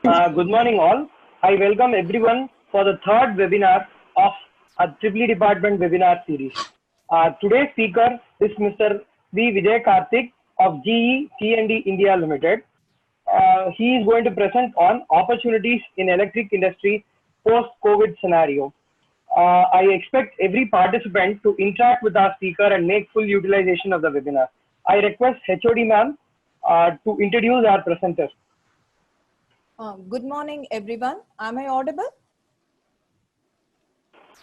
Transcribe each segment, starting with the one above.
Good morning all. I welcome everyone for the third webinar of a Triple E Department webinar series. Today's speaker is Mr. V. Vijay Karthik of GE T&D India Limited. He is going to present on opportunities in electric industry post-COVID scenario. I expect every participant to interact with our speaker and make full utilization of the webinar. I request HOD ma'am to introduce our presenter. Good morning, everyone. Am I audible?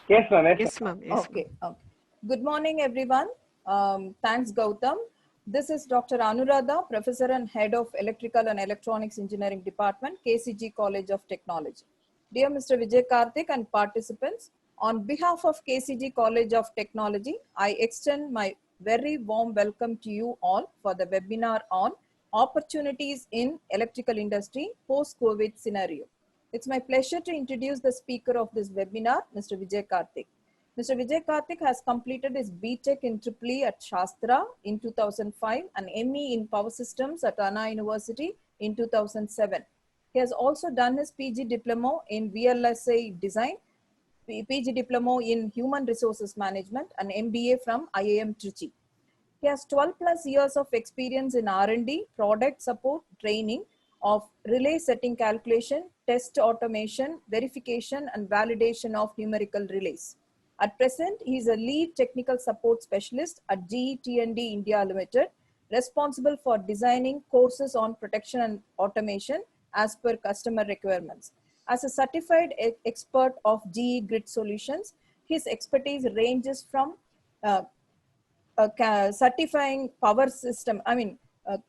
Yes, ma'am. Yes, ma'am. Yes, okay. Good morning, everyone. Thanks, Gautam. This is Dr. Anuradha, Professor and Head of Electrical and Electronics Engineering Department, KCG College of Technology. Dear Mr. Vijay Karthik and participants, on behalf of KCG College of Technology, I extend my very warm welcome to you all for the webinar on opportunities in electrical industry post-COVID scenario. It's my pleasure to introduce the speaker of this webinar, Mr. Vijay Karthik. Mr. Vijay Karthik has completed his BTech in Triple E at Shastra in 2005 and ME in Power Systems at Anna University in 2007. He has also done his PG Diploma in VLSI Design, PG Diploma in Human Resources Management and MBA from IIM Trichy. He has 12 plus years of experience in R&D, product support, training of relay setting calculation, test automation, verification and validation of numerical relays. At present, he is a lead technical support specialist at GE T&D India Limited, responsible for designing courses on protection and automation as per customer requirements. As a certified expert of GE Grid Solutions, his expertise ranges from certifying power system,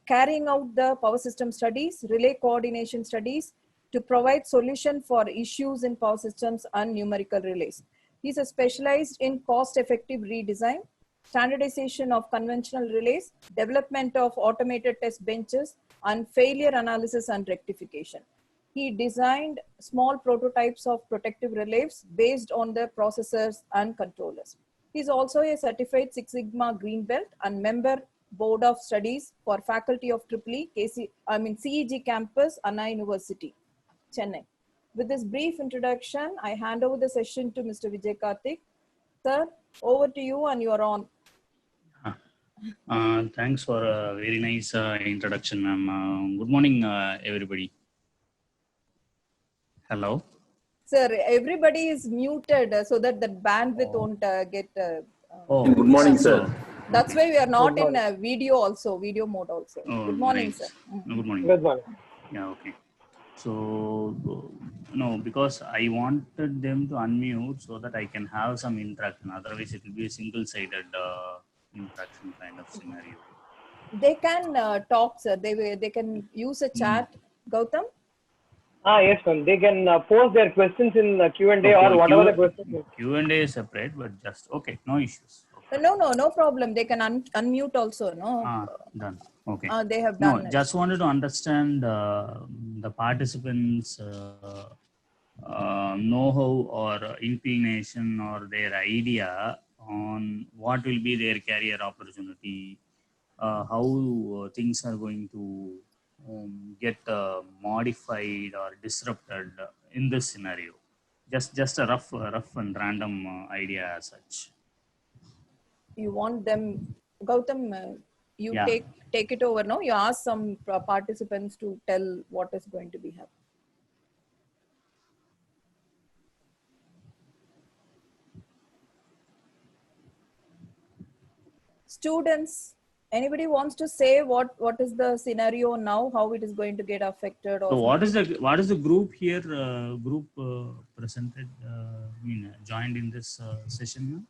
carrying out the power system studies, relay coordination studies to provide solution for issues in power systems and numerical relays. He's specialized in cost-effective redesign, standardization of conventional relays, development of automated test benches, and failure analysis and rectification. He designed small prototypes of protective relays based on the processors and controllers. He is also a certified Six Sigma Green Belt and member board of studies for faculty of Triple E, CEG campus, Anna University, Chennai. With this brief introduction, I hand over the session to Mr. Vijay Karthik. Sir, over to you and you are on. Thanks for a very nice introduction, ma'am. Good morning, everybody. Hello. Sir, everybody is muted so that the bandwidth won't get. Good morning, sir. That's why we are not in video mode also. Good morning, nice. sir. Good morning. Good morning. Yeah, okay. So, no, because I wanted them to unmute so that I can have some interaction. Otherwise, it will be a single-sided interaction kind of scenario. They can talk, sir. They can use a chat. Gautam? Yes, ma'am. They can post their questions in Q&A or whatever the question is. Q&A is separate, but just, okay, no issues. Okay. No problem. They can unmute also, no? Done. Okay. They have done No, just wanted to understand the participants' know-how or inclination or their idea on what will be their career opportunity, how things are going to get modified or disrupted in this scenario. Just a rough and random idea as such. You want them, Gautam, you Yeah. take it over now. You ask some participants to tell what is going to be happening. Students, anybody wants to say what is the scenario now, how it is going to get affected? Or So what is the group here? Presented, joined in this session.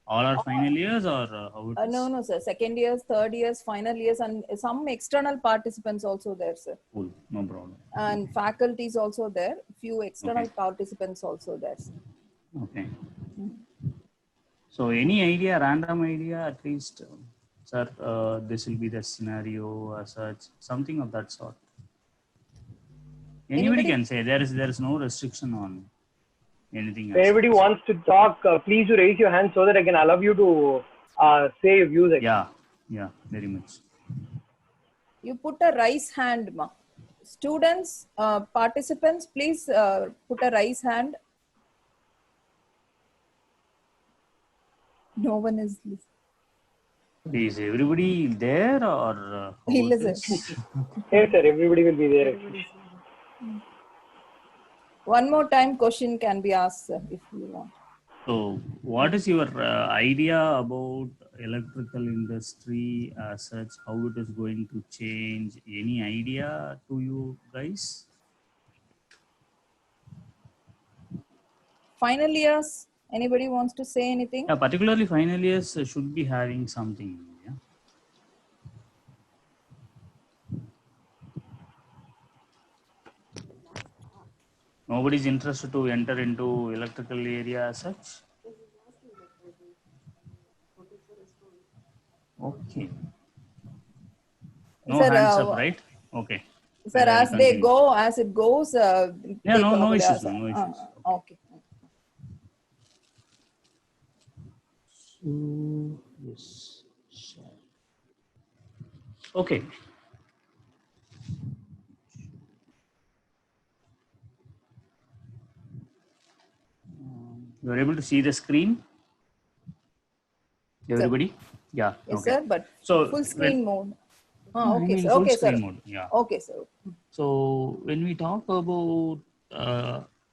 All are final years or how it is? No, sir. Second years, third years, final years, and some external participants also there, sir. Cool, no problem. And faculty is also there. Few external participants also there, sir. Okay. So any idea, random idea, at least, sir, this will be the scenario as such, something of that sort. Anybody can say. There is no restriction on anything. If anybody wants to talk, please do raise your hand so that I can allow you to say your views. Yeah, very much. You put a raise hand, ma. students, participants, please put a raise hand. No one is listening. Is everybody there or how He it listens. is? Yes, sir. Everybody will be there. One more time question can be asked, sir, if you want. So, what is your idea about electrical industry as such? How it is going to change? Any idea to you guys? Final years, anybody wants to say anything? Yeah, particularly final years should be having something. Yeah. Nobody is interested to enter into electrical area as such. Okay. No Sir, hands up, right? Okay. sir, I'll as they continue. go, as it goes, Yeah, they no probably issues, ask. no issues. Okay. So, yes. Okay. You are able to see the screen? Everybody? Yeah. Yes, Okay. sir, but So full screen mode. I Okay, mean sir. full Okay, screen sir. mode. Yeah. Okay, sir. So when we talk about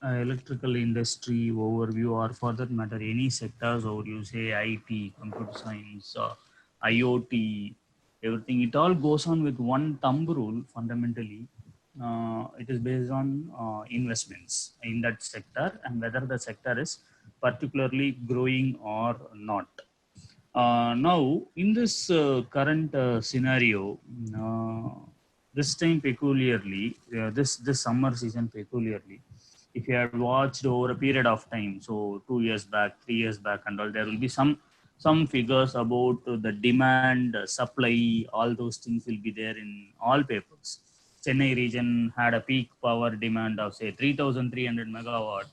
electrical industry overview, or for that matter, any sectors, or you say IT, computer science, IoT, everything, it all goes on with one thumb rule fundamentally. It is based on investments in that sector and whether the sector is particularly growing or not. Now, in this current scenario, this time peculiarly, this summer season peculiarly, if you had watched over a period of time, so 2 years back, 3 years back, and all, there will be some figures about the demand, supply, all those things will be there in all papers. Chennai region had a peak power demand of say 3,300 megawatt.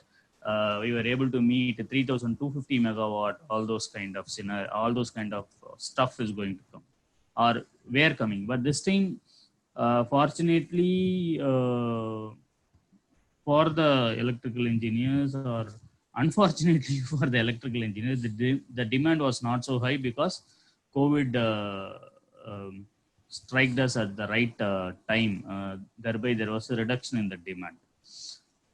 We were able to meet 3,250 megawatt. All those kind of scenario, all those kind of stuff is going to come, or were coming. But this time, fortunately, for the electrical engineers, or unfortunately for the electrical engineers, the demand was not so high because COVID struck us at the right time. Thereby, there was a reduction in the demand.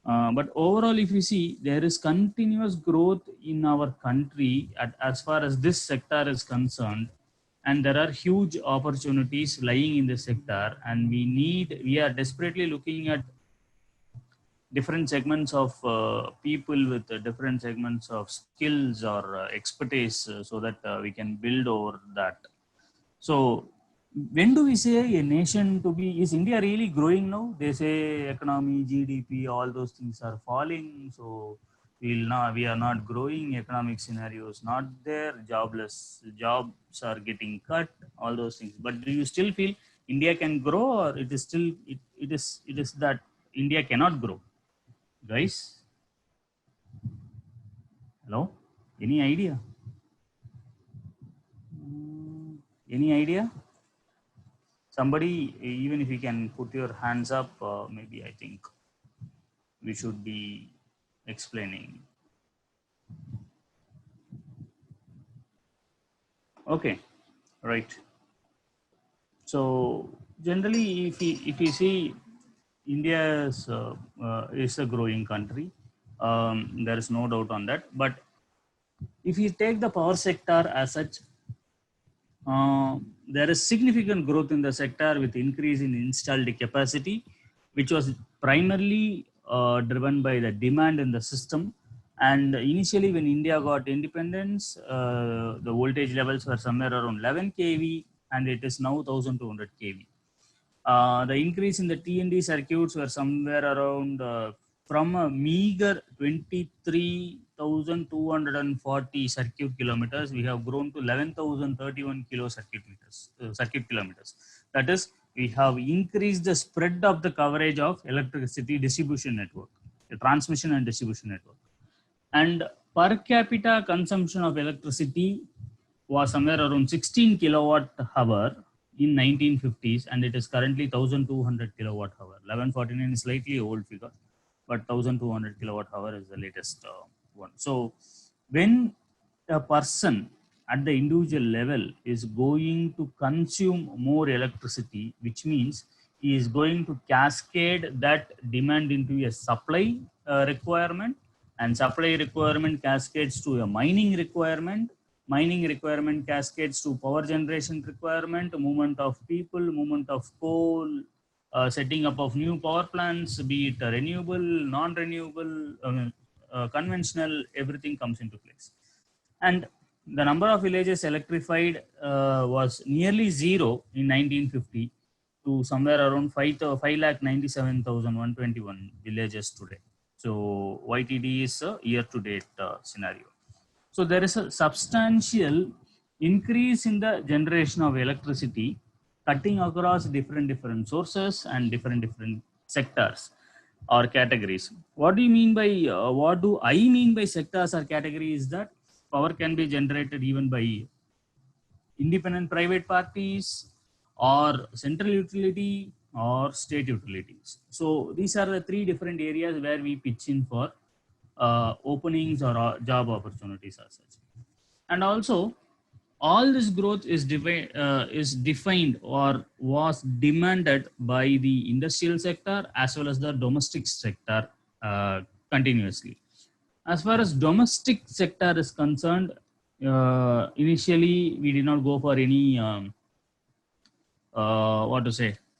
But overall, if you see, there is continuous growth in our country as far as this sector is concerned, and there are huge opportunities lying in the sector, and we are desperately looking at different segments of people with different segments of skills or expertise, so that we can build over that. So when do we say a nation to be, is India really growing now? They say economy, GDP, all those things are falling, so we are not growing, economic scenario is not there, jobs are getting cut, all those things. But do you still feel India can grow, or it is still it is that India cannot grow? Guys, hello, any idea? Any idea? Somebody, even if you can put your hands up, maybe I think we should be explaining. Okay, right. So generally, if you see, India is a growing country. There is no doubt on that. But if you take the power sector as such, there is significant growth in the sector with increase in installed capacity, which was primarily driven by the demand in the system. And initially, when India got independence, the voltage levels were somewhere around 11 kV, and it is now 1200 kV. The increase in the T&D circuits were somewhere around from a meager 23,240 circuit kilometers, we have grown to 11,031 circuit kilometers. That is, we have increased the spread of the coverage of electricity distribution network, the transmission and distribution network. And per capita consumption of electricity was somewhere around 16 kilowatt hour, in 1950s, and it is currently 1200 kilowatt hour. 1149 is slightly old figure, but 1200 kilowatt hour is the latest one. So when a person at the individual level is going to consume more electricity, which means he is going to cascade that demand into a supply requirement, and supply requirement cascades to a mining requirement. Mining requirement cascades to power generation requirement, movement of people, movement of coal, setting up of new power plants, be it renewable, non-renewable, conventional, everything comes into place. And the number of villages electrified was nearly zero in 1950 to somewhere around 5,97,121 villages today. So YTD is a year-to-date scenario. So there is a substantial increase in the generation of electricity, cutting across different sources and different sectors or categories. What do you mean by what do I mean by sectors or categories? That power can be generated even by independent private parties or central utility or state utilities. So these are the three different areas where we pitch in for openings or job opportunities as such. And also, all this growth is defined or was demanded by the industrial sector as well as the domestic sector continuously. As far as domestic sector is concerned, initially we did not go for any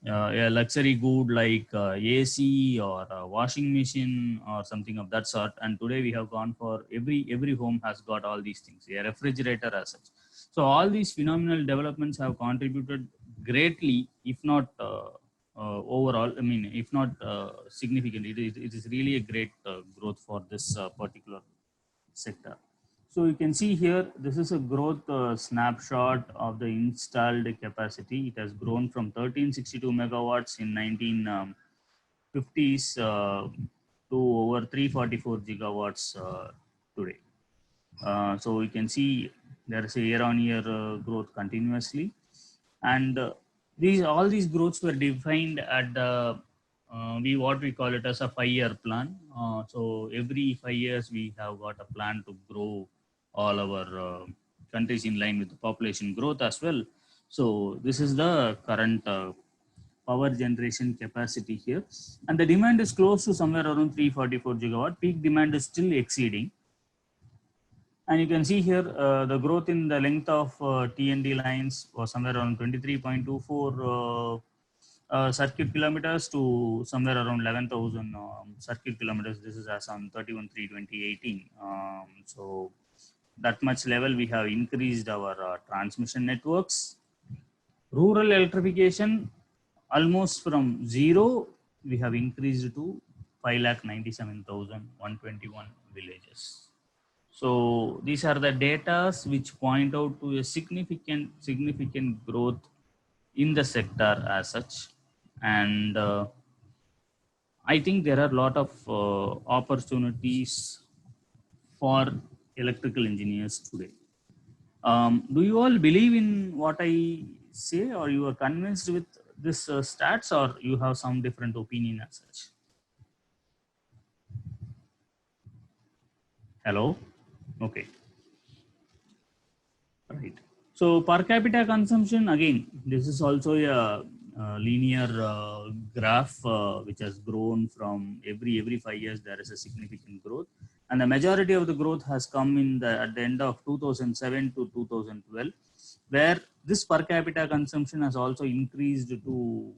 a luxury good like AC or a washing machine or something of that sort. And today we have gone for every home has got all these things, a refrigerator as such. So all these phenomenal developments have contributed greatly, if not overall, I mean, if not significant, it is really a great growth for this particular sector. So you can see here, this is a growth snapshot of the installed capacity. It has grown from 1362 megawatts in 1950s to over 344 gigawatts today. So you can see there is a year-on-year growth continuously, and all these growths were defined at the what we call it as a 5-year plan. So every 5 years we have got a plan to grow all our countries in line with the population growth as well. So this is the current power generation capacity here, and the demand is close to somewhere around 344 gigawatt. Peak demand is still exceeding, and you can see here the growth in the length of T&D lines was somewhere around 23.24 circuit kilometers to somewhere around 11,000 circuit kilometers. This is as on 31/3/2018. So that much level we have increased our transmission networks. Rural electrification, almost from zero, we have increased to 5,97,121 villages. So these are the data which point out to a significant growth in the sector as such. And I think there are a lot of opportunities for electrical engineers today. Do you all believe in what I say, or you are convinced with this stats, or you have some different opinion as such? Hello? Okay. Right. So per capita consumption, again, this is also a linear graph which has grown from every 5 years. There is a significant growth, and the majority of the growth has come at the end of 2007 to 2012, where this per capita consumption has also increased to,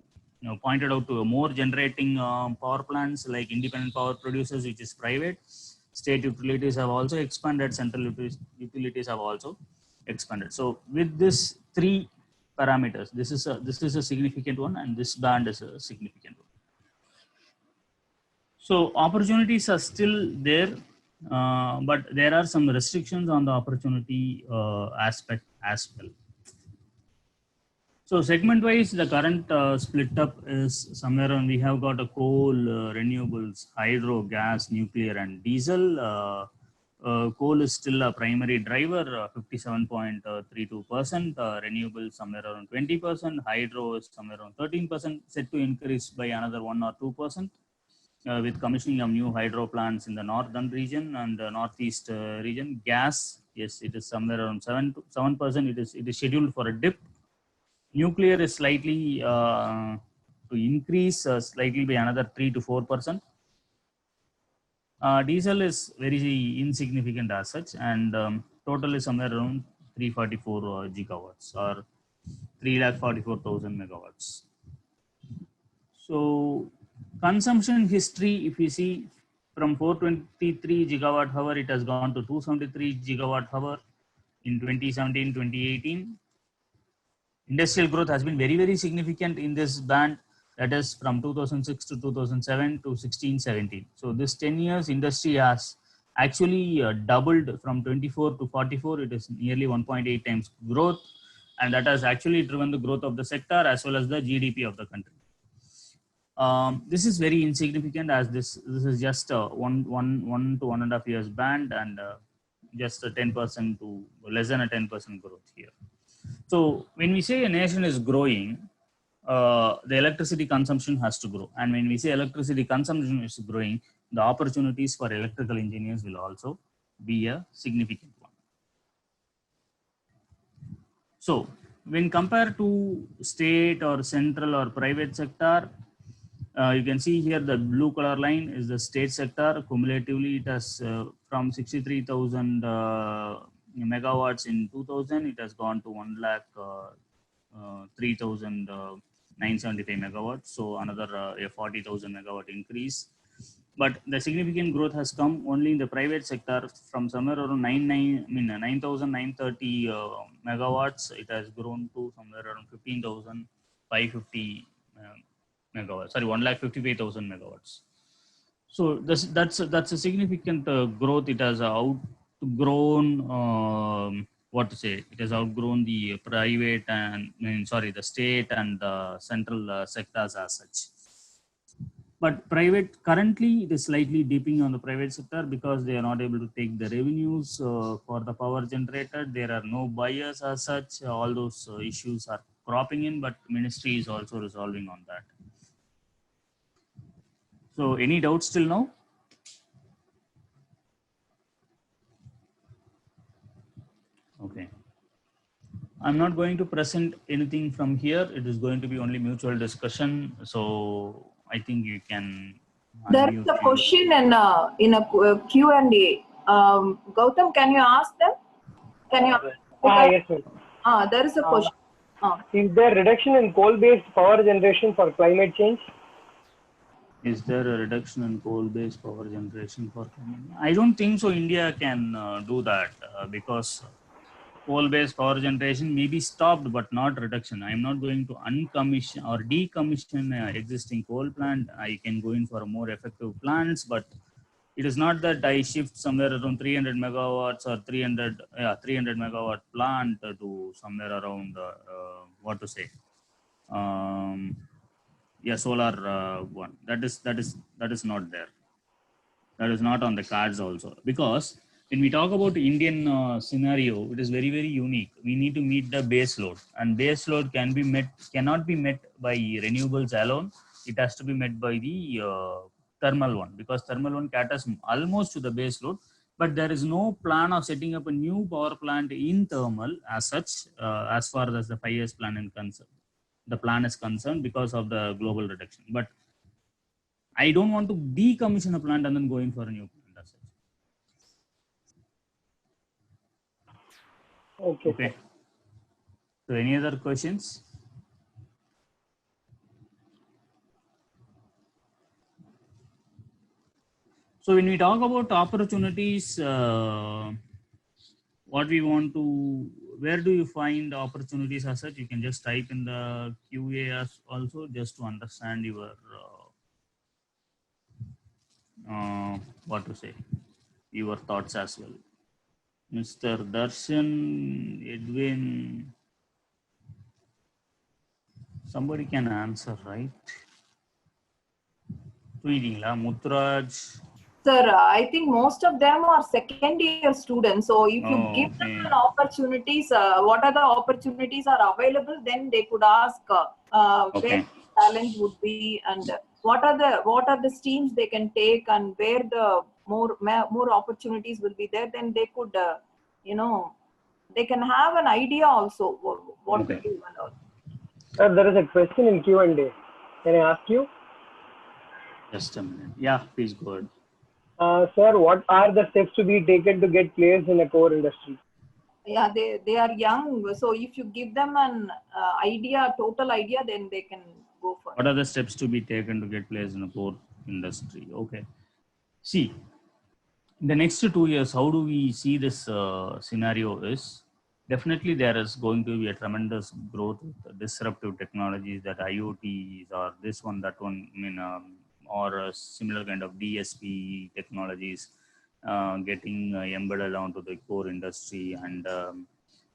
pointed out to a more generating power plants like independent power producers, which is private. State utilities have also expanded. Central utilities have also expanded. So with this three parameters, this is a significant one, and this band is a significant one. So opportunities are still there, but there are some restrictions on the opportunity aspect as well. So segment-wise, the current split up is somewhere on, we have got a coal, renewables, hydro, gas, nuclear, and diesel. coal is still a primary driver, 57.32%, renewable somewhere around 20%, hydro is somewhere around 13%, set to increase by another 1 or 2%. With commissioning of new hydro plants in the northern region and the northeast region. Gas, yes, it is somewhere around 7%. It is scheduled for a dip. Nuclear is slightly to increase slightly by another 3 to 4%. Diesel is very insignificant as such, and total is somewhere around 344 gigawatts or 344,000 megawatts. So consumption history, if you see from 423 gigawatt hour, it has gone to 273 gigawatt hour in 2017, 2018. Industrial growth has been very, very significant in this band. That is from 2006 to 2007 to 16, 17. So this 10 years industry has actually doubled from 24 to 44. It is nearly 1.8 times growth. And that has actually driven the growth of the sector as well as the GDP of the country. This is very insignificant as this is just one to 1.5 years band and just a 10% to less than a 10% growth here. So when we say a nation is growing, the electricity consumption has to grow. And when we say electricity consumption is growing, the opportunities for electrical engineers will also be a significant one. So when compared to state or central or private sector, you can see here the blue color line is the state sector. Cumulatively, it has from 63,000 megawatts in 2000, it has gone to 1,03,975 megawatts. So another 40,000 megawatt increase. But the significant growth has come only in the private sector from somewhere around 9,930 megawatts. It has grown to somewhere around 15,550 megawatts. Sorry, 1,55,000 megawatts. So that's a significant growth. It has outgrown what to say. It has outgrown the private and the state and the central sectors as such. But private currently it is slightly dipping on the private sector because they are not able to take the revenues for the power generated. There are no buyers as such. All those issues are cropping in, but ministry is also resolving on that. So any doubts till now? Okay. I'm not going to present anything from here. It is going to be only mutual discussion. So I think you can. There is a question in a Q&A. Gautam, can you ask them? Can you? Yes, sir. There is a question. Is there reduction in coal-based power generation for climate change? Is there a reduction in coal-based power generation for climate? I don't think so. India can do that because coal-based power generation may be stopped, but not reduction. I'm not going to uncommission or decommission existing coal plant. I can go in for more effective plants, but it is not that I shift somewhere around 300 megawatts or 300 megawatt plant to somewhere around solar one. That is not there. That is not on the cards also, because when we talk about Indian scenario, it is very, very unique. We need to meet the base load, and base load cannot be met by renewables alone. It has to be met by the thermal one, because thermal one caters almost to the base load, but there is no plan of setting up a new power plant in thermal as such, as far as the 5 years plan is concerned. The plan is concerned because of the global reduction. But I don't want to decommission a plant and then go in for a new plant. Okay. So any other questions? So when we talk about opportunities, what we want to, where do you find opportunities as such? You can just type in the QA also, just to understand your your thoughts as well. Mr. Darshan, Edwin, somebody can answer, right? Tweeting la Mutraj. Sir, I think most of them are second year students. So if you give them Okay. an opportunities, what are the opportunities are available, then they could ask where Okay. challenge would be and what are the streams they can take and where the more opportunities will be there. Then they could, you know, they can have an idea also what to Okay. do and all. Sir, there is a question in Q&A. Can I ask you? Just a minute. Yeah, please go ahead. Sir, what are the steps to be taken to get placed in a core industry? Yeah, they are young. So if you give them an total idea, then they can go for What it. are the steps to be taken to get placed in a core industry? Okay. See, in the next 2 years, how do we see this scenario is definitely there is going to be a tremendous growth with disruptive technologies that IoTs or this one, that one, or a similar kind of DSP technologies getting embedded onto the core industry. And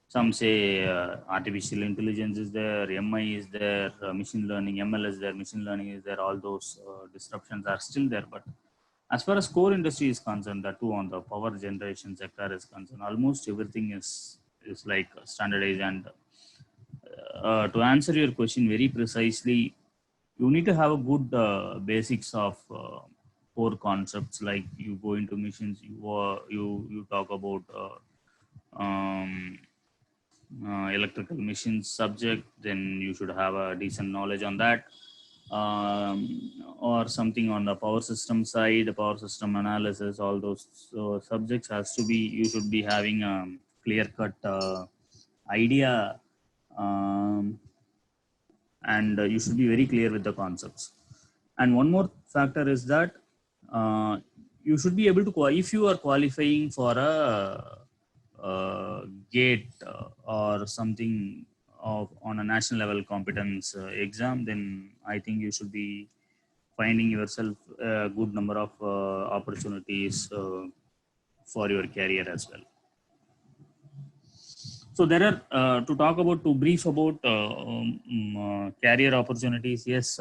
some say artificial intelligence is there, MI is there, machine learning, ML is there, machine learning is there. All those disruptions are still there. But as far as core industry is concerned, that too on the power generation sector is concerned, almost everything is like standardized. And to answer your question very precisely, you need to have a good basics of core concepts. Like you go into missions, you talk about um, electrical machines subject, then you should have a decent knowledge on that. Or something on the power system side, the power system analysis, all those subjects has to be, you should be having a clear cut idea, um, and you should be very clear with the concepts. And one more factor is that you should be able to, if you are qualifying for a gate or something on a national level competence exam, then I think you should be finding yourself a good number of opportunities for your career as well. So there are to brief about career opportunities. Yes,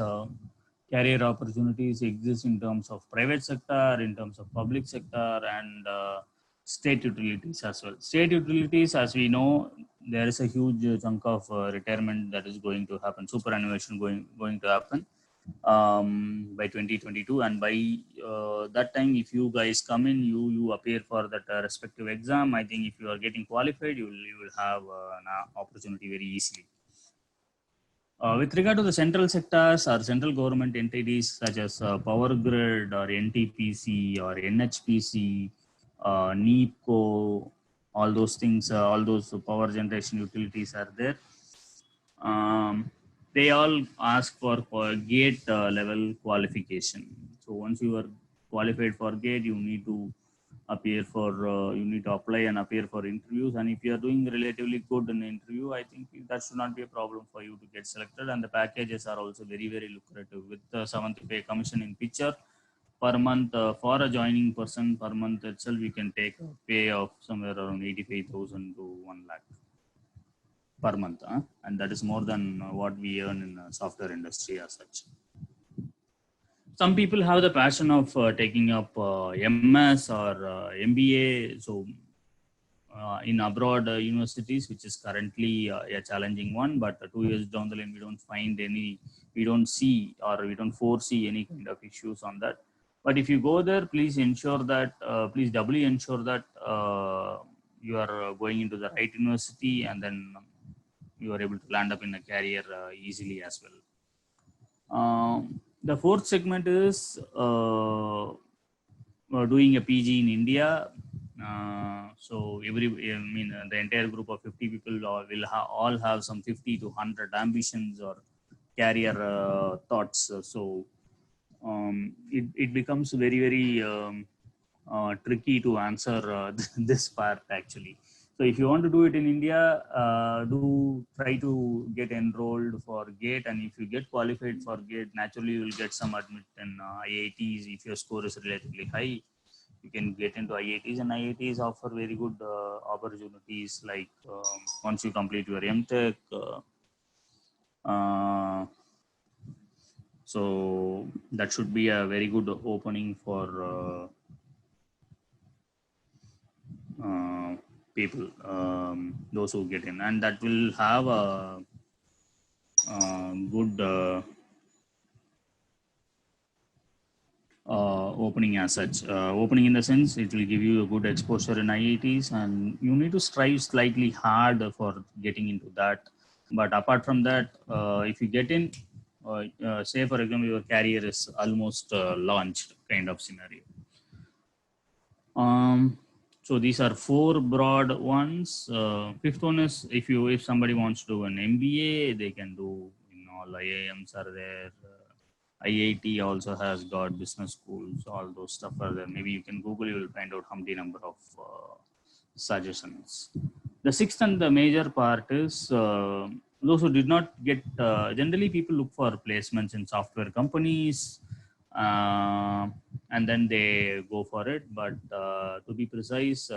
career opportunities exist in terms of private sector, in terms of public sector, and state utilities as well. State utilities, as we know, there is a huge chunk of retirement that is going to happen, superannuation going to happen by 2022. And by that time, if you guys come in, you appear for that respective exam, I think if you are getting qualified, you will have an opportunity very easily. With regard to the central sectors or central government entities such as Power Grid or NTPC or NHPC, NEEPCO, all those things, all those power generation utilities are there. They all ask for gate level qualification. So once you are qualified for gate, you need to you need to apply and appear for interviews. And if you are doing relatively good in the interview, I think that should not be a problem for you to get selected. And the packages are also very, very lucrative with the 7th pay commission in picture per month. For a joining person per month itself, you can take a pay of somewhere around 85,000 to 1 lakh per month, and that is more than what we earn in the software industry as such. Some people have the passion of taking up MS or MBA. So in abroad universities, which is currently a challenging one, but 2 years down the line, we don't see or we don't foresee any kind of issues on that. But if you go there, please doubly ensure that you are going into the right university, and then you are able to land up in a career easily as well. The fourth segment is doing a PG in India. So the entire group of 50 people will all have some 50 to 100 ambitions or career thoughts. So it becomes very, very tricky to answer this part actually. So if you want to do it in India, do try to get enrolled for GATE, and if you get qualified for GATE, naturally you will get some admit in IITs. If your score is relatively high, you can get into IITs, and IITs offer very good opportunities. Like once you complete your MTech, so that should be a very good opening for people, those who get in, and that will have a good opening as such. Opening in the sense, it will give you a good exposure in IITs, and you need to strive slightly hard for getting into that. But apart from that, if you get in, say for example, your career is almost launched kind of scenario. So these are four broad ones. Fifth one is if somebody wants to do an MBA, they can do. All IIMs are there. IIT also has got business schools. All those stuff are there. Maybe you can Google. You will find out humpty number of suggestions. The sixth and the major part is those who did not get. Generally, people look for placements in software companies. And then they go for it. But to be precise,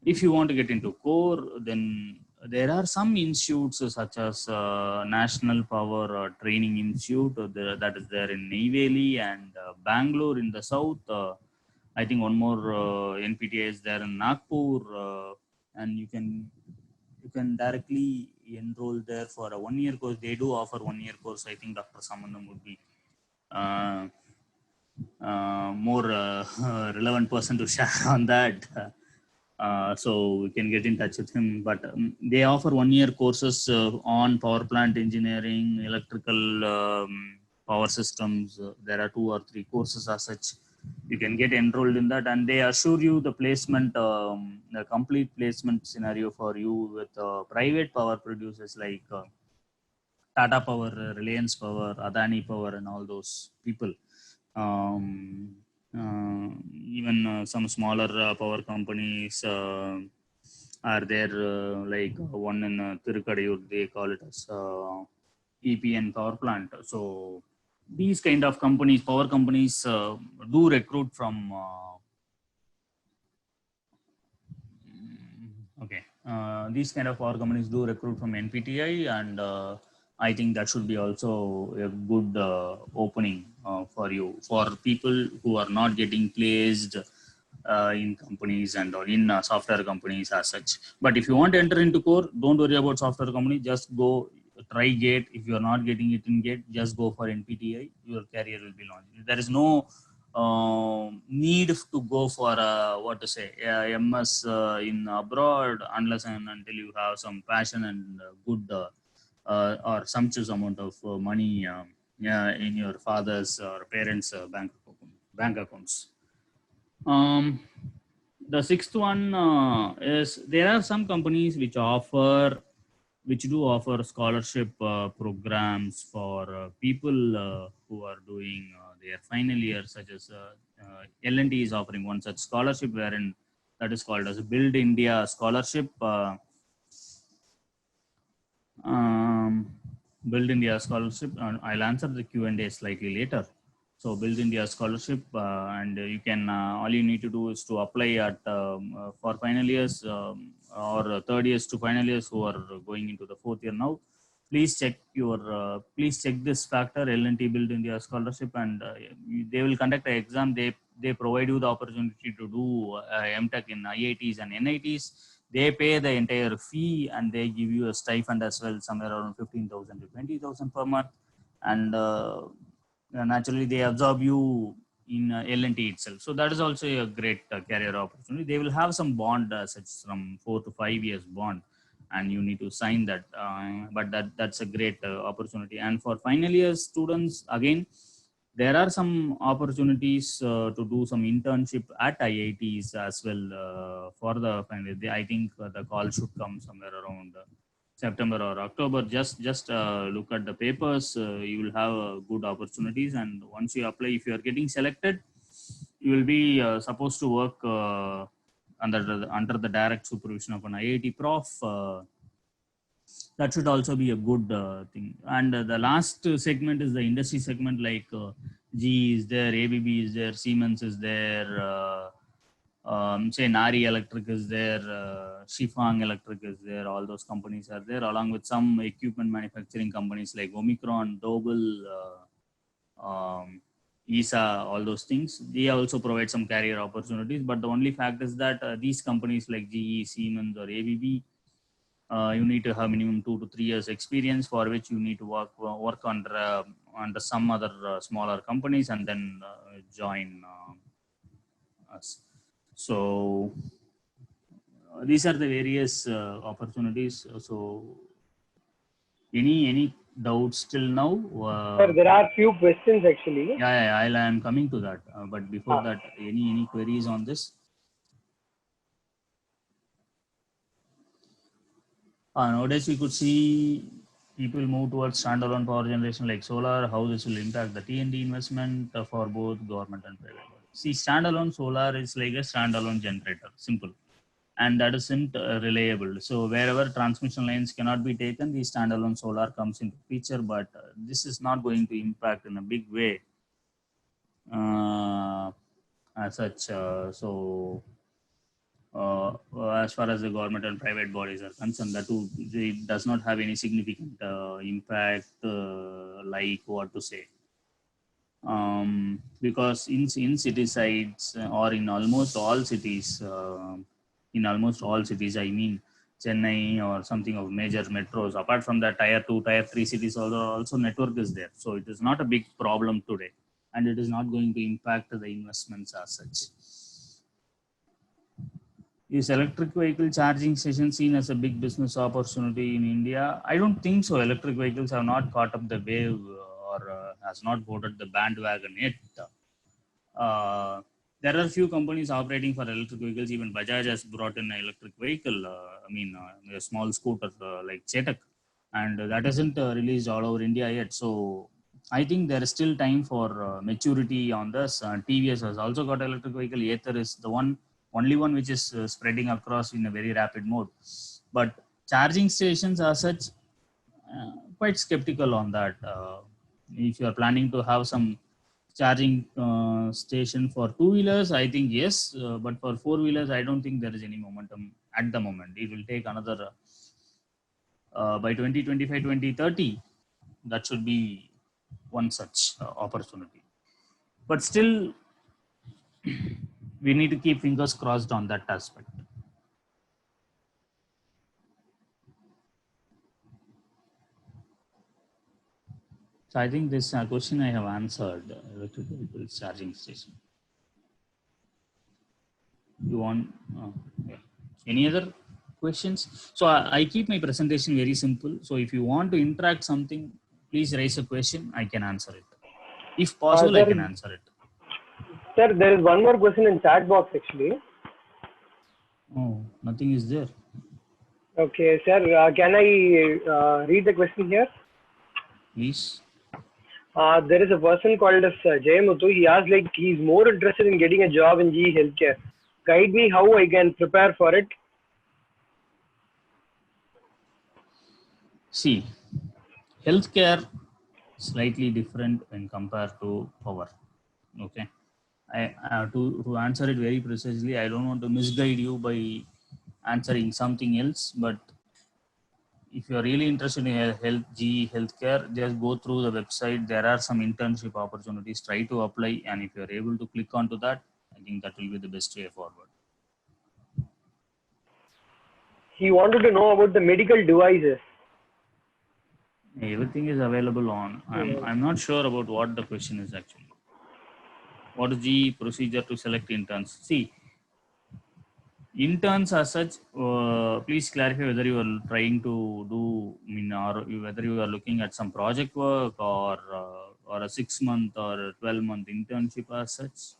if you want to get into core, then there are some institutes such as National Power Training Institute that is there in Neyveli and Bangalore in the south. I think one more NPTI is there in Nagpur, and you can directly enroll there for a 1-year course. They do offer 1-year course. I think Dr. Samandam would be more relevant person to share on that. So we can get in touch with him. But they offer 1-year courses on power plant engineering, electrical power systems. There are 2 or 3 courses as such. You can get enrolled in that, and they assure you the placement, the complete placement scenario for you with private power producers like Tata Power, Reliance Power, Adani Power, and all those people. Even some smaller power companies are there, like one in Tirukadayur, they call it as EPN power plant. So these kind of companies, power companies, do recruit from these kind of power companies do recruit from NPTI, and I think that should be also a good opening for you, for people who are not getting placed in companies and or in software companies as such. But if you want to enter into core, don't worry about software company. Just go try GATE. If you are not getting it in GATE, just go for NPTI. Your career will be launched. There is no need to go for MS in abroad unless and until you have some passion and good or sumptuous amount of money in your father's or parents' bank accounts. The sixth one is there are some companies which do offer scholarship programs for people who are doing their final year, such as L&T is offering one such scholarship wherein that is called as Build India Scholarship. Build India Scholarship. I'll answer the Q&A slightly later. So Build India Scholarship, and you can all you need to do is to apply at for final years or third years to final years who are going into the 4th year now. Please check this factor, L&T Build India Scholarship, and they will conduct an exam. They provide you the opportunity to do MTech in IITs and NITs. They pay the entire fee, and they give you a stipend as well, somewhere around 15,000 to 20,000 per month, and naturally they absorb you in L&T itself. So that is also a great career opportunity. They will have some bond such from 4 to 5 years bond, and you need to sign that. But that's a great opportunity. And for final year students, again, there are some opportunities to do some internship at IITs as well for the final year. I think the call should come somewhere around September or October. Just look at the papers. You will have good opportunities, and once you apply, if you are getting selected, you will be supposed to work under the direct supervision of an IIT prof. That should also be a good thing. And the last segment is the industry segment, like GE is there, ABB is there, Siemens is there, say Nari Electric is there, Shifang Electric is there. All those companies are there, along with some equipment manufacturing companies like Omicron, Doble, ESA, all those things. They also provide some career opportunities, but the only fact is that these companies like GE, Siemens, or ABB, you need to have minimum 2 to 3 years experience, for which you need to work under some other smaller companies and then join us. So these are the various opportunities. So any doubts till now? Sir, there are few questions actually. Yeah, I am coming to that. But before that, any queries on this? Nowadays, we could see people move towards standalone power generation like solar. How this will impact the T&D investment for both government and private bodies. See, standalone solar is like a standalone generator, simple, and that isn't reliable. So wherever transmission lines cannot be taken, the standalone solar comes into picture. But this is not going to impact in a big way as such. As far as the government and private bodies are concerned, that too, it does not have any significant impact, like what to say. Because in city sites or in almost all cities, I mean Chennai or something of major metros, apart from the tier 2, tier 3 cities, also network is there. So it is not a big problem today, and it is not going to impact the investments as such. Is electric vehicle charging station seen as a big business opportunity in India? I don't think so. Electric vehicles have not caught up the wave or has not boarded the bandwagon yet. There are few companies operating for electric vehicles. Even Bajaj has brought in an electric vehicle. A small scooter like Chetak, and that isn't released all over India yet. So I think there is still time for maturity on this. TVS has also got electric vehicle. Ather is the only one which is spreading across in a very rapid mode. But charging stations are such, quite skeptical on that. If you are planning to have some charging station for two-wheelers, I think yes, but for four-wheelers, I don't think there is any momentum at the moment. It will take another, by 2025, 2030, that should be one such opportunity. But still, we need to keep fingers crossed on that aspect. So I think this question I have answered, electric vehicle charging station. You want any other questions? So I keep my presentation very simple. So if you want to interact something, please raise a question. I can answer it. If possible, I can answer it. Sir, there is one more question in chat box actually. Oh, nothing is there. Okay, sir. Can I read the question here? Please. There is a person called as Jayamuthu. He asked like he's more interested in getting a job in GE Healthcare. Guide me how I can prepare for it. See, healthcare slightly different when compared to power. Okay. To answer it very precisely, I don't want to misguide you by answering something else, but if you are really interested in GE Healthcare, just go through the website. There are some internship opportunities. Try to apply, and if you are able to click onto that, I think that will be the best way forward. He wanted to know about the medical devices. Everything is available on. I'm not sure about what the question is actually. What is the procedure to select interns? See, interns as such, please clarify whether you are trying to do, or whether you are looking at some project work or a 6-month or a 12-month internship as such.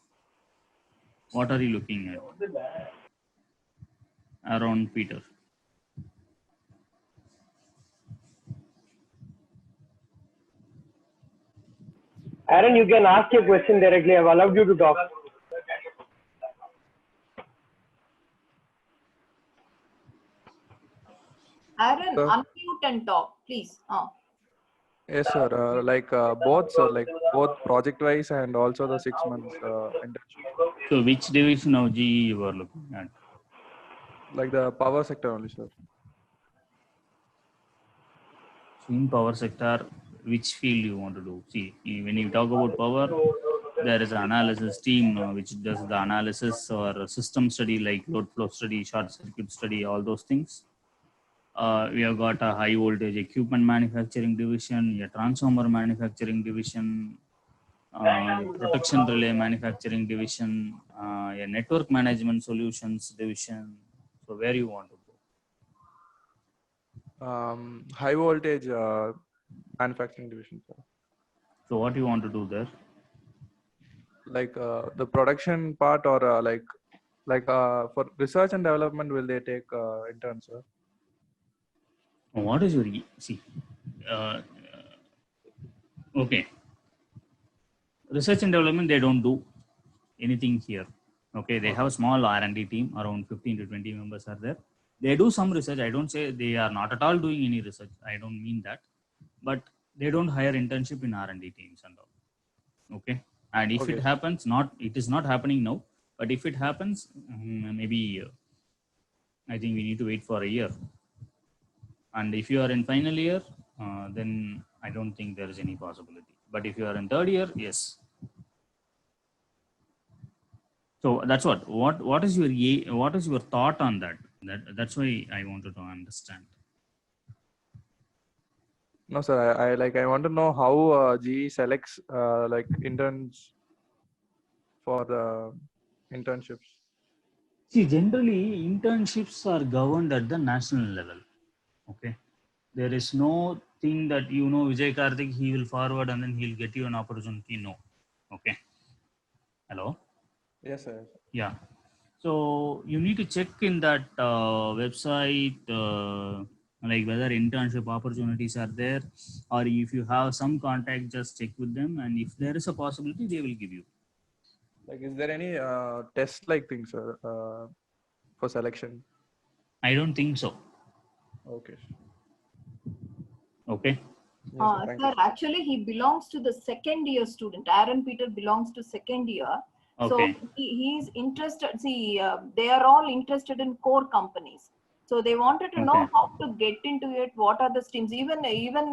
What are you looking at? Around Peter. Aaron, you can ask your question directly. I've allowed you to talk. Aaron, unmute and talk, please. Yes, sir. Both, sir, like both project-wise and also the 6 months internship. So, which division of GE you are looking at? Like the power sector only, sir. So in power sector, which field you want to do? See, when you talk about power, there is an analysis team which does the analysis or system study like load flow study, short circuit study, all those things. We have got a high voltage equipment manufacturing division, a transformer manufacturing division, protection relay manufacturing division, a network management solutions division. So where you want to go? High voltage manufacturing division, sir. So what you want to do there? Like the production part, or like for research and development, will they take interns, sir? What is your see? Okay. Research and development, they don't do anything here. Okay, they have a small R&D team, around 15 to 20 members are there. They do some research. I don't say they are not at all doing any research. I don't mean that, but they don't hire internship in R&D teams and all. Okay, and if it happens, it is not happening now. But if it happens, maybe I think we need to wait for a year. And if you are in final year, then I don't think there is any possibility. But if you are in third year, yes. So that's what is your thought on that? That's why I wanted to understand. No, sir. I want to know how GE selects like interns for the internships. See, generally internships are governed at the national level. Okay, there is no thing that Vijay Karthik, he will forward and then he'll get you an opportunity. No. Okay. Hello. Yes, sir. Yeah. So you need to check in that website, like whether internship opportunities are there, or if you have some contact, just check with them. And if there is a possibility, they will give you. Like, is there any test like things, sir, for selection? I don't think so. Okay. Okay. Yes, sir, actually, he belongs to the second year student. Aaron Peter belongs to second year. Okay. So he is interested. See, they are all interested in core companies. So they wanted to know how to get into it. What are the streams? Even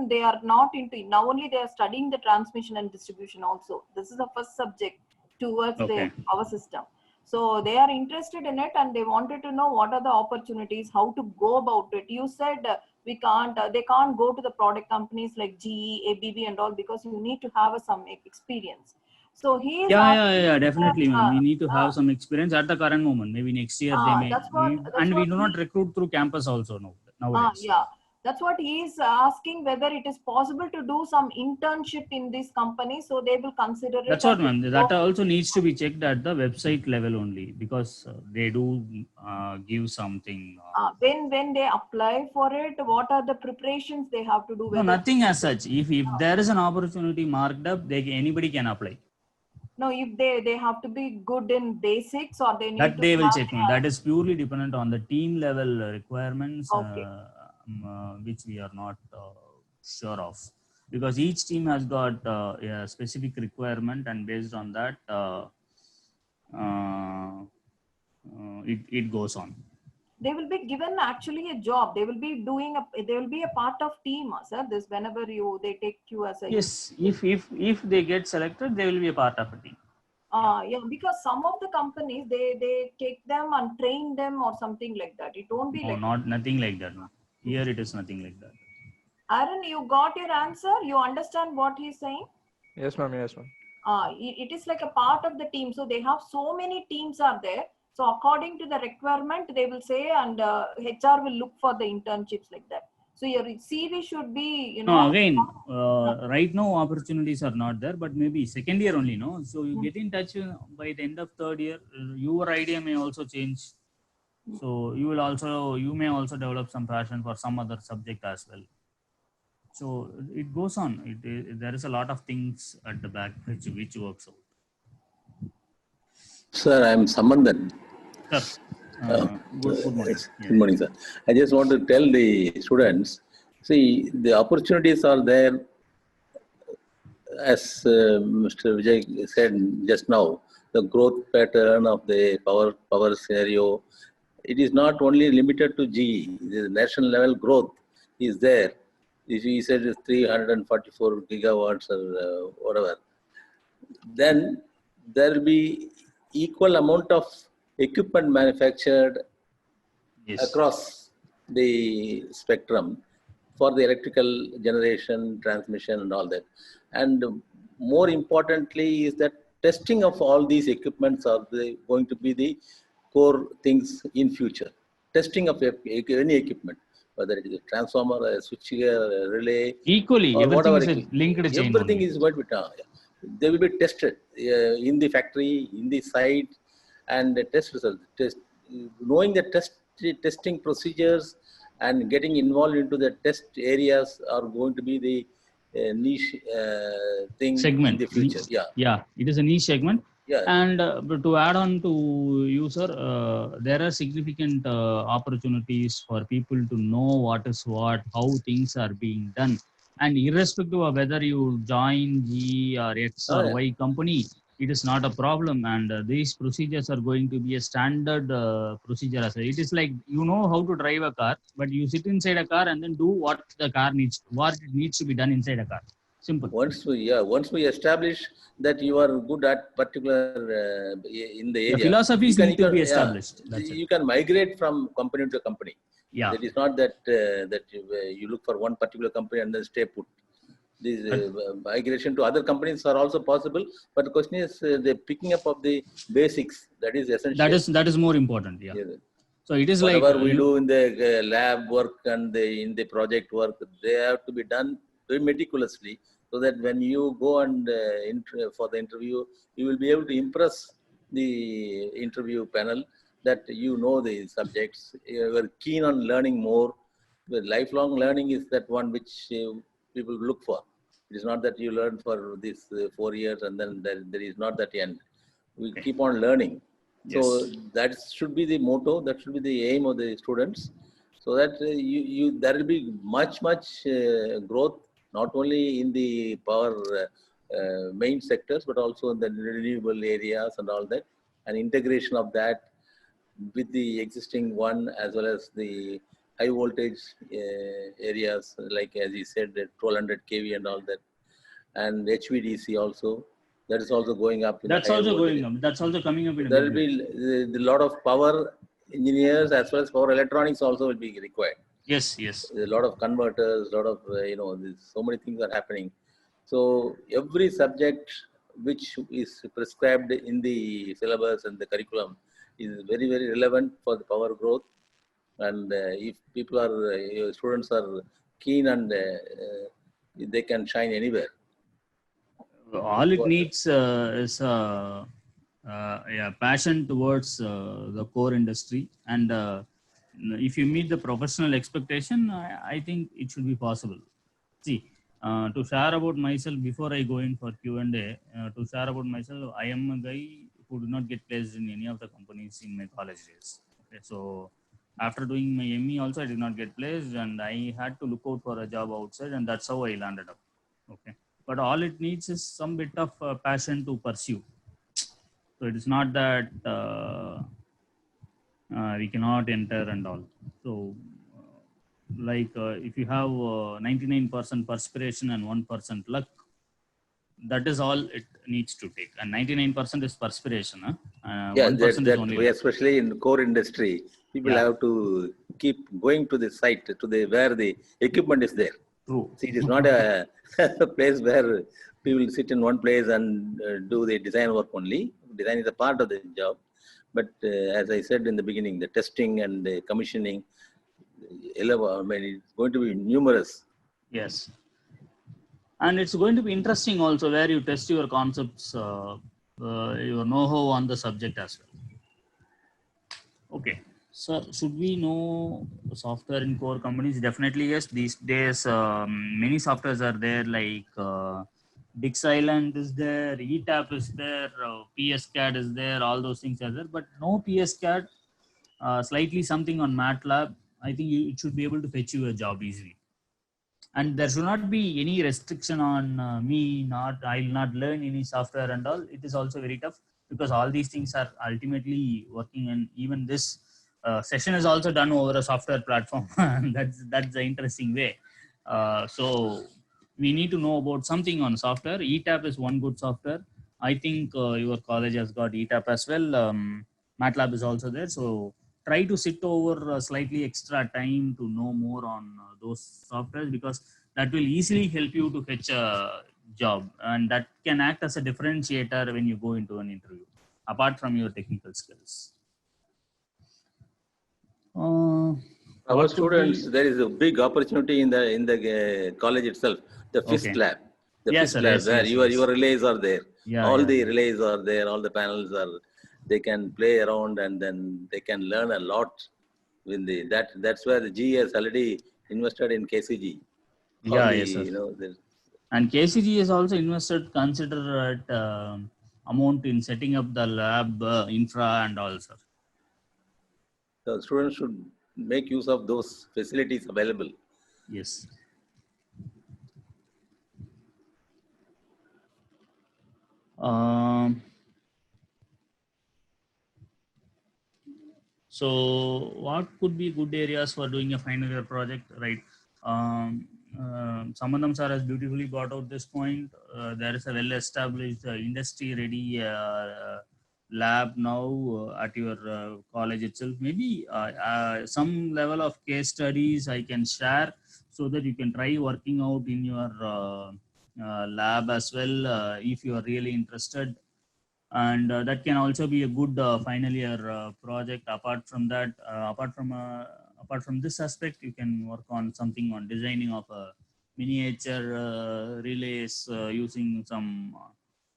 they are not into it. Now only they are studying the transmission and distribution also. This is the first subject towards the power system. So they are interested in it, and they wanted to know what are the opportunities, how to go about it. You said they can't go to the product companies like GE, ABB and all, because you need to have some experience. So he is definitely, ma'am. We need to have some experience at the current moment. Maybe next year they may. And we do not recruit through campus also nowadays. Yeah, that's what he is asking, whether it is possible to do some internship in this company, so they will consider it. That's what, ma'am. That also needs to be checked at the website level only, because they do give something. When they apply for it, what are the preparations they have to do? No, nothing as such. If there is an opportunity marked up, anybody can apply. No, if they have to be good in basics, or they need that to they will check. That is purely dependent on the team level requirements, which we are not sure of, because each team has got a specific requirement, and based on that it goes on. They will be given actually a job. They will be doing they will be a part of team, sir. This whenever they take you as a if they get selected, they will be a part of a team. Yeah, because some of the companies they take them and train them or something like that. It won't be nothing like that. No. Here it is nothing like that. Aaron, you got your answer? You understand what he's saying? Yes, ma'am. Yes, ma'am. It is like a part of the team. So they have so many teams are there. So according to the requirement, they will say, and HR will look for the internships like that. So your CV should be, No, again, right now opportunities are not there, but maybe second year only, no? So you get in touch by the end of third year. Your idea may also change. So you may also develop some passion for some other subject as well. So it goes on. There is a lot of things at the back which works out. Sir, I am Samandan. Sir, good morning. Yes. Good morning, sir. I just want to tell the students, see, the opportunities are there, as Mr. Vijay said just now, the growth pattern of the power scenario. It is not only limited to GE. The national level growth is there. If he said 344 gigawatts or whatever, then there will be equal amount of equipment manufactured Yes. across the spectrum for the electrical generation, transmission and all that. And more importantly is that testing of all these equipments are going to be the core things in future. Testing of any equipment, whether it is a transformer, a switchgear, a relay, Equally, or everything whatever is a linked chain everything only. is going to be done. They will be tested in the factory, in the site, and the test results. Knowing the testing procedures and getting involved into the test areas are going to be the niche thing Segment. in the future. Yeah, Yeah, it is a niche segment. yeah. And but to add on to you, sir, there are significant opportunities for people to know what is what, how things are being done. And irrespective of whether you join G or X or yeah. Y company, it is not a problem. And these procedures are going to be a standard procedure as well. It is like, you know how to drive a car, but you sit inside a car and then do what it needs to be done inside a car. Simple. Once we establish that you are good at particular in the area, The philosophies need to be established. That's it. You can migrate from company to company. Yeah. It is not that you look for one particular company and then stay put. This migration to other companies are also possible, but the question is the picking up of the basics, that is essential. That is more important. Yeah. So it is whatever like we do in the lab work and in the project work, they have to be done very meticulously, so that when you go and for the interview, you will be able to impress the interview panel that you know the subjects, you are keen on learning more. The lifelong learning is that one which people look for. It is not that you learn for this 4 years and then there is not that end. We keep on learning. Yes. So that should be the motto, that should be the aim of the students, so that there will be much growth, not only in the power main sectors, but also in the renewable areas and all that, and integration of that with the existing one, as well as the high voltage areas, like as you said, the 1200 kV and all that, and HVDC also. That is also going up. That's also going up. That's also coming up. There will be a lot of power engineers as well as power electronics also will be required. Yes. A lot of converters, a lot of so many things are happening. So every subject which is prescribed in the syllabus and the curriculum is very relevant for the power growth. And if people are students are keen and they can shine anywhere. All it needs is passion towards the core industry, and if you meet the professional expectation, I think it should be possible. See, to share about myself before I go in for Q&A, to share about myself, I am a guy who did not get placed in any of the companies in my college days. Okay, so after doing my ME also, I did not get placed, and I had to look out for a job outside, and that's how I landed up. Okay. But all it needs is some bit of passion to pursue. So it is not that we cannot enter and all. So if you have 99% perspiration and 1% luck, that is all it needs to take. And 99% is perspiration. 1% is only luck. Especially in core industry, people have to keep going to the site, where the equipment is there. True. See, it is not a place where people sit in one place and do the design work only. Design is a part of the job. But as I said in the beginning, the testing and the commissioning, it's going to be numerous. Yes. And it's going to be interesting also, where you test your concepts, your know-how on the subject as well. Okay. Sir, should we know software in core companies? Definitely yes. These days, many softwares are there, like Dix Island is there, ETAP is there, PSCAD is there, all those things are there. But no PSCAD, slightly something on MATLAB, I think it should be able to fetch you a job easily. And there should not be any restriction on I'll not learn any software and all. It is also very tough, because all these things are ultimately working, and even this session is also done over a software platform. that's the interesting way. So we need to know about something on software. ETAP is one good software. I think your college has got ETAP as well. MATLAB is also there. So try to sit over slightly extra time to know more on those softwares, because that will easily help you to fetch a job, and that can act as a differentiator when you go into an interview, apart from your technical skills. Our What could students, be- there is a big opportunity in the college itself. The FIST Okay. lab, the Yes, FIST sir. lab, Yes, where yes, your yes. relays are there. Yeah, All yeah, the yeah. relays are there. All the panels are. They can play around, and then they can learn a lot. That's where the GE has already invested in KCG. All Yeah, the, yes, sir. there's And KCG has also invested considerate amount in setting up the lab infra and all, sir. the students should make use of those facilities available. Yes. So what could be good areas for doing a final year project, right? Samandam sir has beautifully got out this point. There is a well-established industry-ready lab now at your college itself. Maybe some level of case studies I can share, so that you can try working out in your lab as well, if you are really interested. And that can also be a good final year project. Apart from this aspect, you can work on something on designing of a miniature relays using some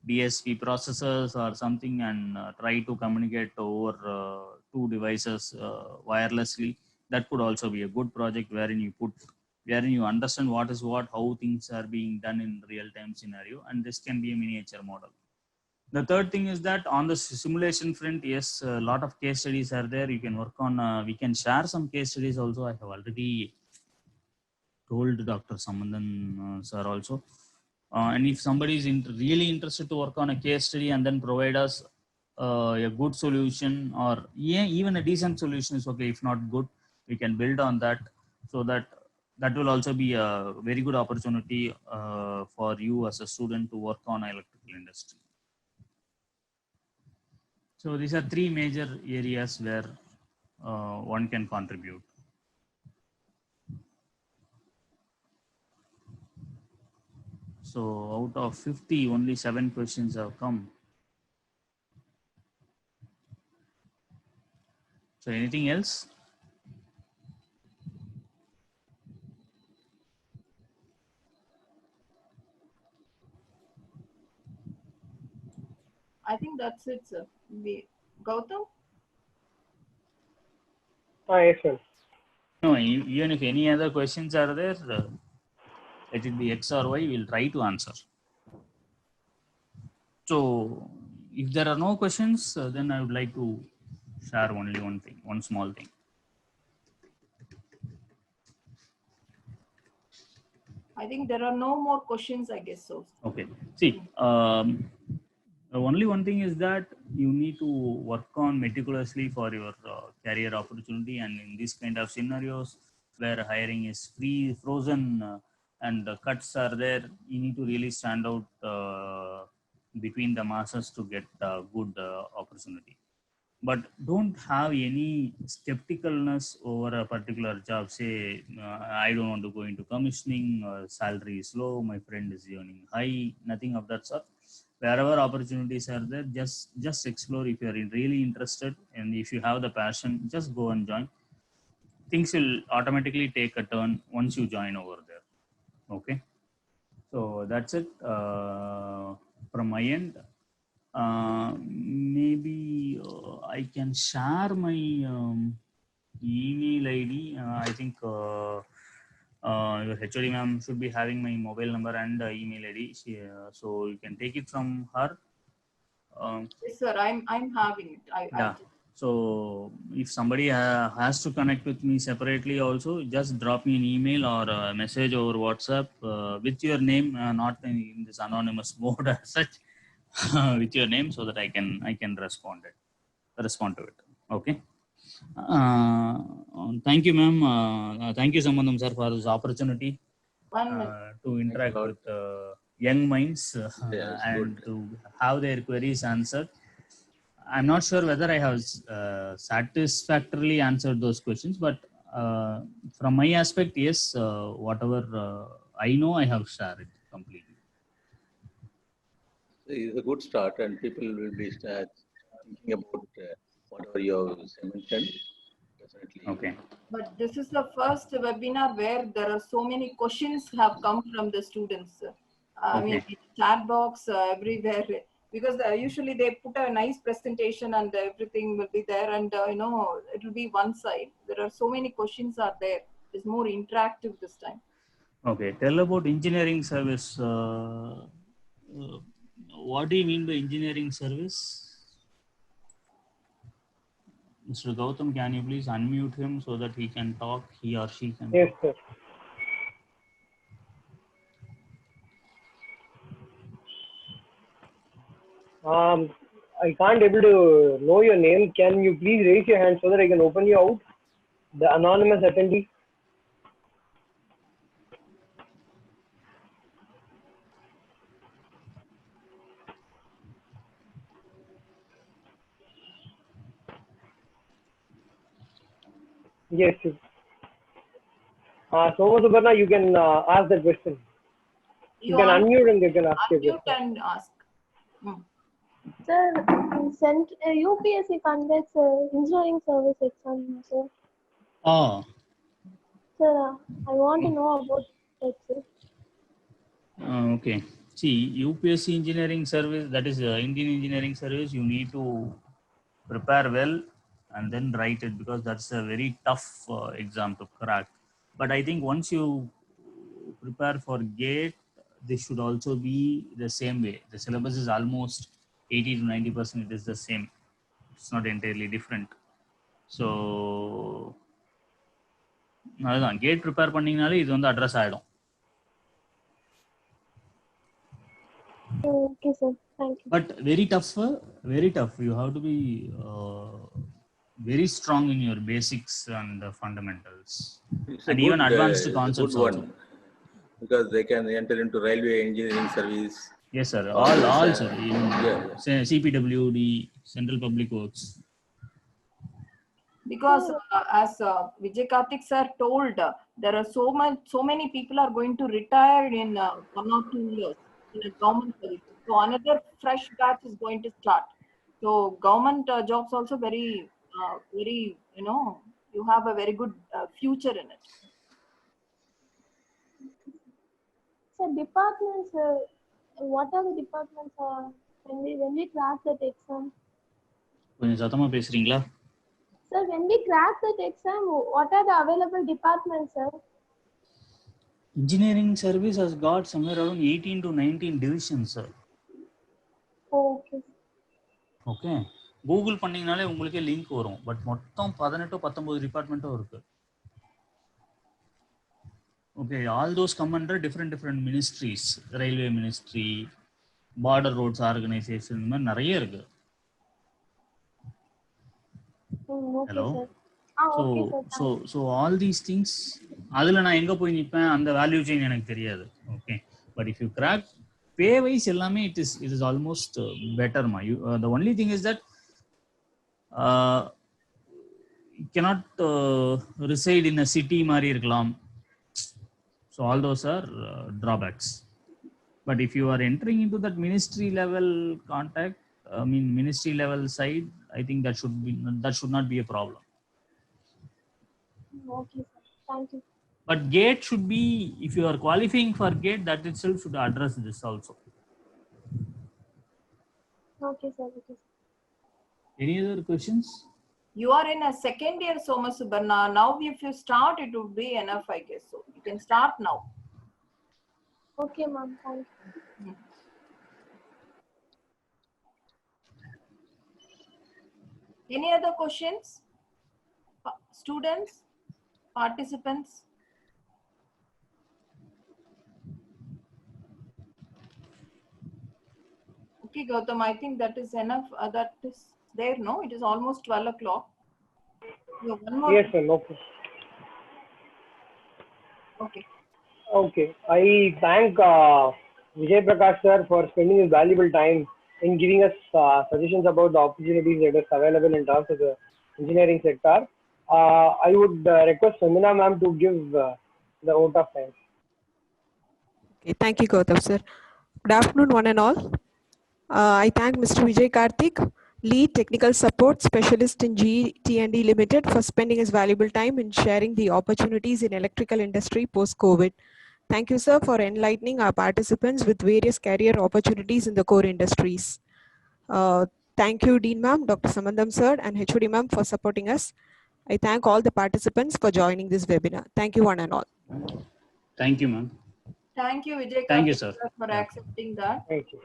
DSP processors or something, and try to communicate over two devices wirelessly. That could also be a good project, wherein you understand what is what, how things are being done in real time scenario, and this can be a miniature model. The third thing is that on the simulation front, yes, a lot of case studies are there. You can work on, we can share some case studies also. I have already told Dr. Samandan sir also. And if somebody is really interested to work on a case study and then provide us a good solution, or even a decent solution is okay. If not good, we can build on that, so that will also be a very good opportunity for you as a student to work on electrical industry. So these are three major areas where one can contribute. So out of 50, only 7 questions have come. So anything else? I think that's it, sir. Gautam? Yes, sir. No, even if any other questions are there, let it be X or Y, we'll try to answer. So if there are no questions, then I would like to share only one thing, one small thing. I think there are no more questions, I guess so. Okay. See, only one thing is that you need to work on meticulously for your career opportunity, and in this kind of scenarios where hiring is frozen, and the cuts are there, you need to really stand out between the masses to get a good opportunity. But don't have any skepticalness over a particular job. Say, I don't want to go into commissioning, salary is low, my friend is earning high, nothing of that sort. Wherever opportunities are there, just explore. If you are really interested, and if you have the passion, just go and join. Things will automatically take a turn once you join over there. Okay, so that's it from my end. Maybe I can share my email ID. I think your HOD ma'am should be having my mobile number and email ID. So you can take it from her. Yes, sir. I'm having it. Yeah. So if somebody has to connect with me separately, also just drop me an email or a message over WhatsApp with your name, not in this anonymous mode as such. With your name, so that I can respond to it. Okay. Thank you, ma'am. Thank you, Samandam sir, for this opportunity One minute. to interact with young minds Yes, and good. to have their queries answered. I'm not sure whether I have satisfactorily answered those questions, but from my aspect, yes, whatever I know, I have shared it completely. It's a good start, and people will be thinking about whatever you have mentioned. Definitely. Okay. But this is the first webinar where there are so many questions have come from the students. I mean, Okay. chat box everywhere, because usually they put a nice presentation and everything will be there, and it will be one side. There are so many questions are there. It's more interactive this time. Okay. Tell about engineering service. What do you mean by engineering service? Mr. Gautam, can you please unmute him so that he can talk, he or she can Yes, talk? sir. I can't able to know your name. Can you please raise your hand so that I can open you out? The anonymous attendee. Yes, yes. Soma Subarna, you can ask that question. You can unmute and you can ask your Unmute question. and ask. Sir, UPSC conducts engineering service exam, sir. Oh, Sir, I want to know about that, sir. okay. See, UPSC engineering service, that is Indian engineering service, you need to prepare well and then write it, because that's a very tough exam to crack. But I think once you prepare for GATE, this should also be the same way. The syllabus is almost 80 to 90%, it is the same. It's not entirely different. So, அதுதான் gate prepare பண்ணிங்கனாலே இது வந்து address ஆகிடும். Okay, sir. Thank you. But very tough, very tough. You have to be very strong in your basics and fundamentals, It's and a even good, advanced it's a concepts good also. one, because they can enter into railway engineering service. Yes, sir. All All, this, all, sir. Even CPWD, Central Public Works. Because as Vijay Karthik sir told, there are so many people are going to retire in 1 or 2 years in a government service. So another fresh batch is going to start. So government jobs also very, you have a very good future in it. Sir, departments, what are the departments when we crack that exam? கொஞ்சம் சத்தமா பேசுறீங்களா? Sir, when we crack that exam, what are the available departments, sir? Engineering service has got somewhere around 18 to 19 divisions, sir. Okay. Okay, Google பண்ணீங்கனாலே உங்களுக்கே link வரும். But மொத்தம் 18-19 டிபார்ட்மெண்ட்டும் இருக்கு. Okay, all those come under different ministries. Railway ministry, border roads organisation, இந்த மாதிரி நிறைய இருக்கு. Hello. So all these things, அதில் நான் எங்கே போய் நிற்பேன், அந்த வேல்யூ செயின் எனக்கு தெரியாது. Okay, but if you crack pay wise எல்லாமே it is almost better. The only thing is that you cannot reside in a city மாதிரி இருக்கலாம். So all those are drawbacks. But if you are entering into that ministry level contact, ministry level side, I think that should not be a problem. Okay, sir. Thank you. But GATE should be, if you are qualifying for GATE, that itself should address this also. Okay, sir. Okay, sir. Any other questions? You are in a second year, Soma Subarna. Now if you start, it would be enough, I guess. So you can start now. Okay, ma'am. Thank you. Any other questions? Students? Participants? Okay, Gautam, I think that is enough. That is there, no? It is almost 12 o'clock. One more. Yes, sir. Okay. Okay. Okay. I thank Vijay Prakash sir for spending his valuable time in giving us suggestions about the opportunities that is available in terms of the engineering sector. I would request Samina ma'am to give the vote of thanks. Okay, thank you, Gautam sir. Good afternoon, one and all. I thank Mr. Vijay Karthik, Lead Technical Support Specialist in GE T&D Limited, for spending his valuable time in sharing the opportunities in electrical industry post-COVID. Thank you, sir, for enlightening our participants with various career opportunities in the core industries. Thank you, Dean ma'am, Dr. Samandam sir, and HOD ma'am for supporting us. I thank all the participants for joining this webinar. Thank you, one and all. Thank you, ma'am. Thank you, Vijay Thank you, Karthik, sir. for Yeah. accepting that. Thank you.